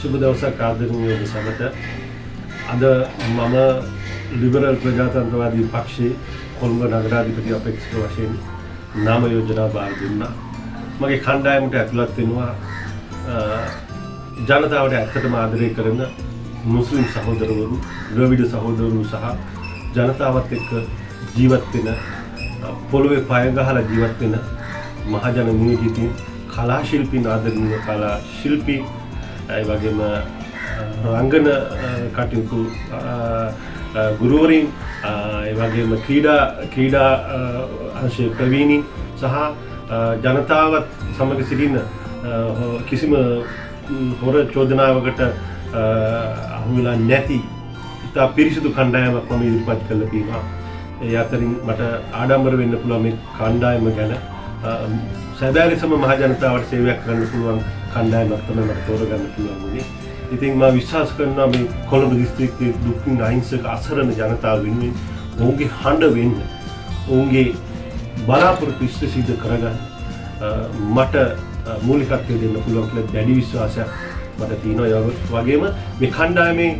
සුබ දවසක් ආදරණීය ඔබ සැමට. අද මම ලිබරල් ප්‍රජාතන්ත්‍රවාදී පක්ෂයේ කොළඹ නගරාධිපති අපේක්ෂක වශයෙන් නාම යෝජනා බාර දුන්නා. මගේ කණ්ඩායමට ඇතුළත් වෙනවා ජනතාවට ඇත්තටම ආදරය කරන මුස්ලිම් සහෝදරවරු, ද්‍රවිඩ සහෝදරවරු සහ ජනතාවත් එක්ක ජීවත් වෙන පොළොවේ පය ගහලා ජීවත් වෙන මහජන නියෝජිතින් කලා ශිල්පීන් ආදරණීය කලා ශිල්පී ඒ වගේම රංගන කටයුතු ගුරුවරින් ඒ වගේම ක්‍රීඩා අංශයේ ප්‍රවීණින් සහ ජනතාවත් සමග සිටින කිසිම හොර චෝදනාවකට අහු වෙලා නැති ඉතා පිරිසිදු කණ්ඩායමක් මම ඉදිරිපත් කළා තියෙනවා. ඒ අතරින් මට ආඩම්බර වෙන්න පුළුවන් මේ කණ්ඩායම ගැන. සැබෑ ලෙසම මහ ජනතාවට සේවයක් කරන්න පුළුවන් කණ්ඩායමක් තමයි මට තෝරගන්න පුළුවන් වුණේ. ඉතින් මම විශ්වාස කරනවා මේ කොළඹ දිස්ත්‍රික්කයේ දුක්ඛින් අහිංසක අසරණ ජනතාව වෙනුවෙන් ඔවුන්ගේ හඬ වෙන්න, ඔවුන්ගේ බලාපොරොත්තු ඉෂ්ට සිද්ධ කරගන්න මට මූලිකත්වය දෙන්න පුළුවන් කියලා දැඩි විශ්වාසයක් මට තියෙනවා. ඒ වගේම මේ කණ්ඩායමේ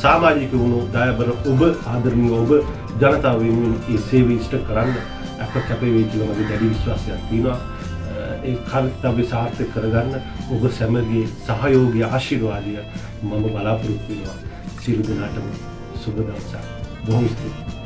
සමාජික වුණු දයාබර ඔබ ආදරණීය ඔබ ජනතාව වෙනුවෙන් මේ සේවය ඉෂ්ට කරන්න අප කැප වෙයි කියලා මගේ දැඩි විශ්වාසයක් තියෙනවා. ඒ කාර්යය සාර්ථක කරගන්න ඔබ සැමගේ සහයෝගය ආශිර්වාදය මම බලාපොරොත්තු වෙනවා. සියලු දෙනාටම සුබ දවසක්. බොහොම ස්තුතියි.